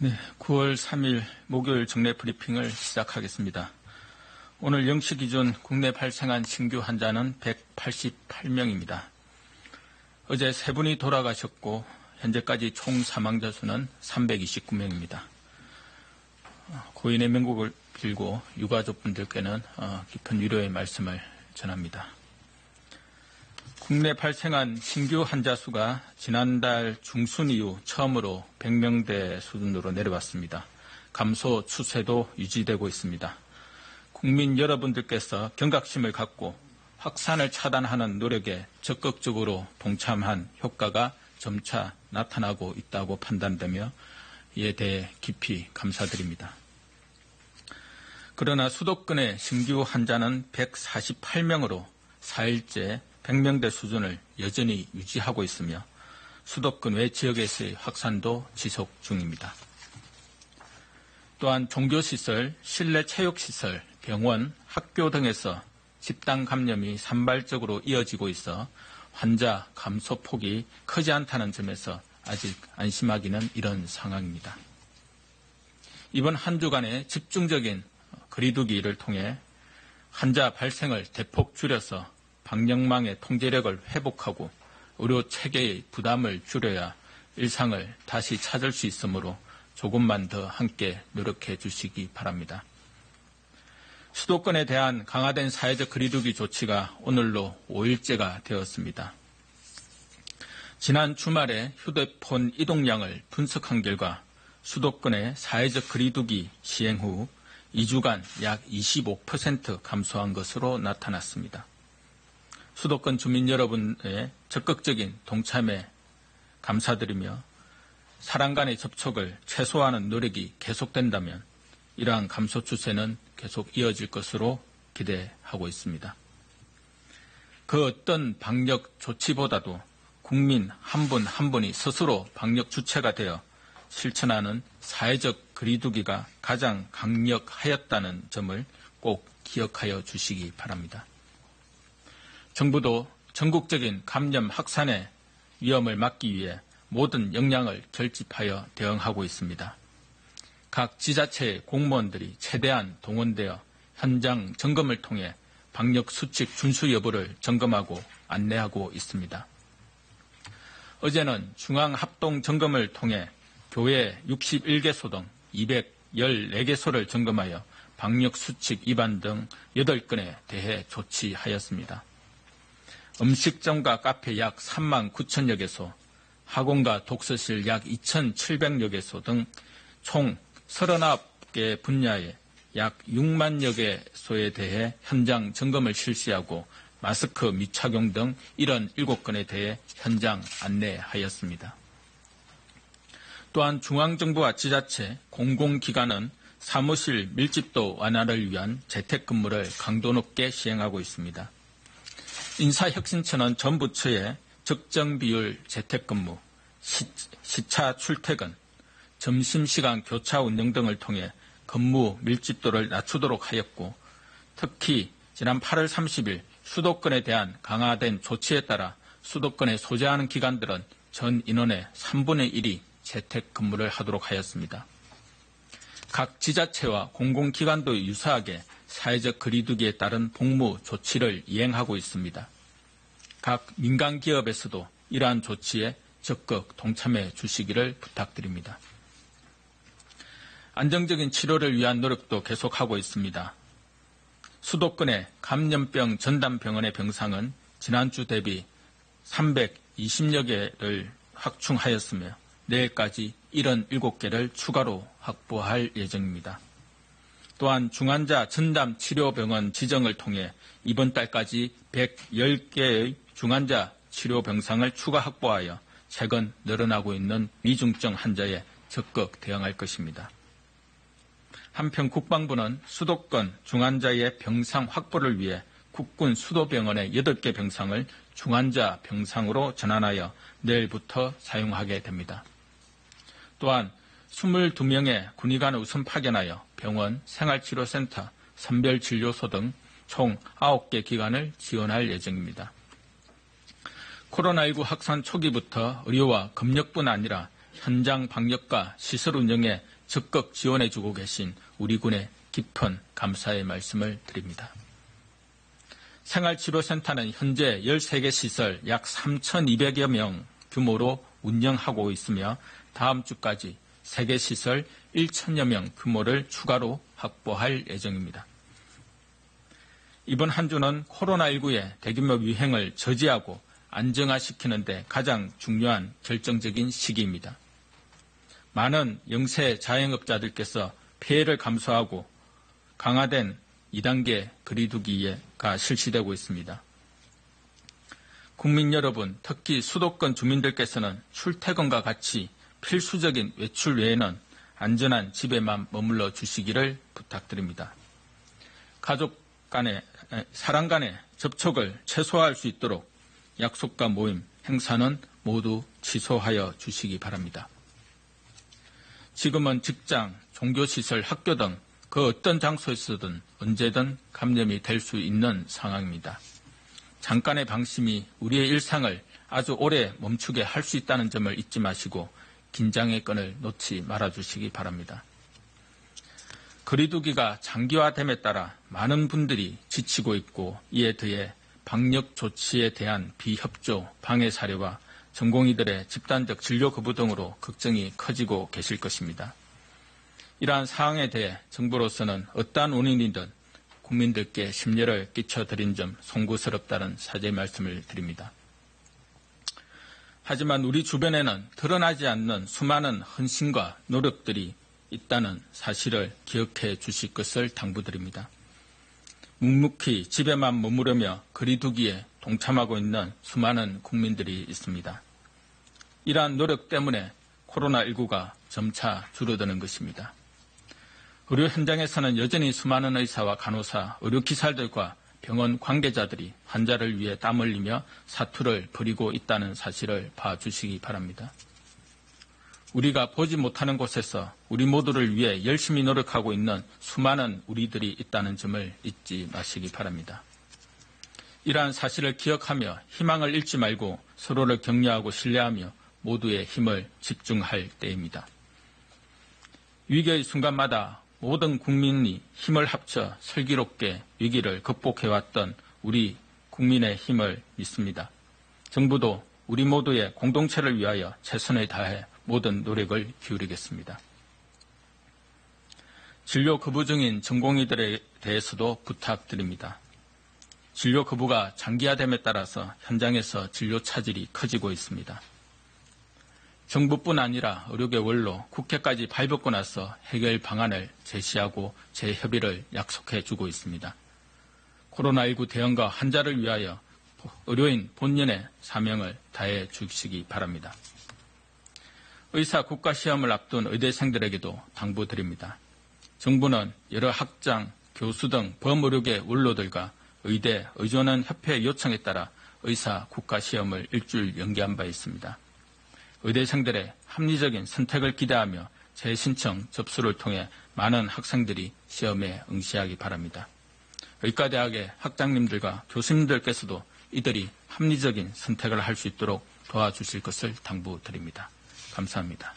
네, 9월 3일 목요일 정례 브리핑을 시작하겠습니다. 오늘 0시 기준 국내 발생한 신규 환자는 188명입니다. 어제 3분이 돌아가셨고 현재까지 총 사망자 수는 329명입니다. 고인의 명복을 빌고 유가족분들께는 깊은 위로의 말씀을 전합니다. 국내 발생한 신규 환자 수가 지난달 중순 이후 처음으로 100명대 수준으로 내려왔습니다. 감소 추세도 유지되고 있습니다. 국민 여러분들께서 경각심을 갖고 확산을 차단하는 노력에 적극적으로 동참한 효과가 점차 나타나고 있다고 판단되며 이에 대해 깊이 감사드립니다. 그러나 수도권의 신규 환자는 148명으로 4일째 100명대 수준을 여전히 유지하고 있으며 수도권 외 지역에서의 확산도 지속 중입니다. 또한 종교시설, 실내 체육시설, 병원, 학교 등에서 집단 감염이 산발적으로 이어지고 있어 환자 감소폭이 크지 않다는 점에서 아직 안심하기는 이런 상황입니다. 이번 한 주간의 집중적인 거리두기를 통해 환자 발생을 대폭 줄여서 방역망의 통제력을 회복하고 의료 체계의 부담을 줄여야 일상을 다시 찾을 수 있으므로 조금만 더 함께 노력해 주시기 바랍니다. 수도권에 대한 강화된 사회적 거리두기 조치가 오늘로 5일째가 되었습니다. 지난 주말에 휴대폰 이동량을 분석한 결과 수도권의 사회적 거리두기 시행 후 2주간 약 25% 감소한 것으로 나타났습니다. 수도권 주민 여러분의 적극적인 동참에 감사드리며 사람 간의 접촉을 최소화하는 노력이 계속된다면 이러한 감소 추세는 계속 이어질 것으로 기대하고 있습니다. 그 어떤 방역 조치보다도 국민 한 분 한 분이 스스로 방역 주체가 되어 실천하는 사회적 거리두기가 가장 강력하였다는 점을 꼭 기억하여 주시기 바랍니다. 정부도 전국적인 감염 확산의 위험을 막기 위해 모든 역량을 결집하여 대응하고 있습니다. 각 지자체의 공무원들이 최대한 동원되어 현장 점검을 통해 방역 수칙 준수 여부를 점검하고 안내하고 있습니다. 어제는 중앙합동 점검을 통해 교회 61개소 등 214개소를 점검하여 방역 수칙 위반 등 8건에 대해 조치하였습니다. 음식점과 카페 약 3만 9천여 개소, 학원과 독서실 약 2,700여 개소 등 총 39개 분야에 약 6만여 개소에 대해 현장 점검을 실시하고 마스크 미착용 등 77건에 대해 현장 안내하였습니다. 또한 중앙정부와 지자체, 공공기관은 사무실 밀집도 완화를 위한 재택근무를 강도 높게 시행하고 있습니다. 인사혁신처는 전 부처에 적정 비율 재택근무, 시차 출퇴근, 점심시간 교차 운영 등을 통해 근무 밀집도를 낮추도록 하였고 특히 지난 8월 30일 수도권에 대한 강화된 조치에 따라 수도권에 소재하는 기관들은 전 인원의 3분의 1이 재택근무를 하도록 하였습니다. 각 지자체와 공공기관도 유사하게 사회적 거리두기에 따른 복무 조치를 이행하고 있습니다. 각 민간기업에서도 이러한 조치에 적극 동참해 주시기를 부탁드립니다. 안정적인 치료를 위한 노력도 계속하고 있습니다. 수도권의 감염병 전담병원의 병상은 지난주 대비 320여 개를 확충하였으며 내일까지 77개를 추가로 확보할 예정입니다. 또한 중환자 전담 치료병원 지정을 통해 이번 달까지 110개의 중환자 치료 병상을 추가 확보하여 최근 늘어나고 있는 위중증 환자에 적극 대응할 것입니다. 한편 국방부는 수도권 중환자의 병상 확보를 위해 국군 수도병원의 8개 병상을 중환자 병상으로 전환하여 내일부터 사용하게 됩니다. 또한 22명의 군의관을 우선 파견하여 병원, 생활치료센터, 선별진료소 등 총 9개 기관을 지원할 예정입니다. 코로나19 확산 초기부터 의료와 검역뿐 아니라 현장 방역과 시설 운영에 적극 지원해주고 계신 우리 군에 깊은 감사의 말씀을 드립니다. 생활치료센터는 현재 13개 시설 약 3,200여 명 규모로 운영하고 있으며 다음 주까지 3개 시설 1,000여 명 규모를 추가로 확보할 예정입니다. 이번 한 주는 코로나19의 대규모 유행을 저지하고 안정화시키는 데 가장 중요한 결정적인 시기입니다. 많은 영세 자영업자들께서 피해를 감수하고 강화된 2단계 거리두기가 실시되고 있습니다. 국민 여러분, 특히 수도권 주민들께서는 출퇴근과 같이 필수적인 외출 외에는 안전한 집에만 머물러 주시기를 부탁드립니다. 가족 간의, 사람 간의 접촉을 최소화할 수 있도록 약속과 모임, 행사는 모두 취소하여 주시기 바랍니다. 지금은 직장, 종교시설, 학교 등 그 어떤 장소에서든 언제든 감염이 될 수 있는 상황입니다. 잠깐의 방심이 우리의 일상을 아주 오래 멈추게 할 수 있다는 점을 잊지 마시고 긴장의 끈을 놓지 말아주시기 바랍니다. 거리두기가 장기화됨에 따라 많은 분들이 지치고 있고 이에 더해 방역 조치에 대한 비협조, 방해 사례와 전공의들의 집단적 진료 거부 등으로 걱정이 커지고 계실 것입니다. 이러한 사항에 대해 정부로서는 어떠한 원인이든 국민들께 심려를 끼쳐드린 점 송구스럽다는 사죄의 말씀을 드립니다. 하지만 우리 주변에는 드러나지 않는 수많은 헌신과 노력들이 있다는 사실을 기억해 주실 것을 당부드립니다. 묵묵히 집에만 머무르며 거리두기에 동참하고 있는 수많은 국민들이 있습니다. 이러한 노력 때문에 코로나19가 점차 줄어드는 것입니다. 의료 현장에서는 여전히 수많은 의사와 간호사, 의료기사들과 병원 관계자들이 환자를 위해 땀 흘리며 사투를 벌이고 있다는 사실을 봐주시기 바랍니다. 우리가 보지 못하는 곳에서 우리 모두를 위해 열심히 노력하고 있는 수많은 우리들이 있다는 점을 잊지 마시기 바랍니다. 이러한 사실을 기억하며 희망을 잃지 말고 서로를 격려하고 신뢰하며 모두의 힘을 집중할 때입니다. 위기의 순간마다 모든 국민이 힘을 합쳐 슬기롭게 위기를 극복해왔던 우리 국민의 힘을 믿습니다. 정부도 우리 모두의 공동체를 위하여 최선을 다해 모든 노력을 기울이겠습니다. 진료 거부 중인 전공의들에 대해서도 부탁드립니다. 진료 거부가 장기화됨에 따라서 현장에서 진료 차질이 커지고 있습니다. 정부뿐 아니라 의료계 원로, 국회까지 발벗고 나서 해결 방안을 제시하고 재협의를 약속해 주고 있습니다. 코로나19 대응과 환자를 위하여 의료인 본연의 사명을 다해 주시기 바랍니다. 의사 국가시험을 앞둔 의대생들에게도 당부드립니다. 정부는 여러 학장, 교수 등 범의료계 원로들과 의대, 의료원 협회 요청에 따라 의사 국가시험을 일주일 연기한 바 있습니다. 의대생들의 합리적인 선택을 기대하며 재신청 접수를 통해 많은 학생들이 시험에 응시하기 바랍니다. 의과대학의 학장님들과 교수님들께서도 이들이 합리적인 선택을 할 수 있도록 도와주실 것을 당부드립니다. 감사합니다.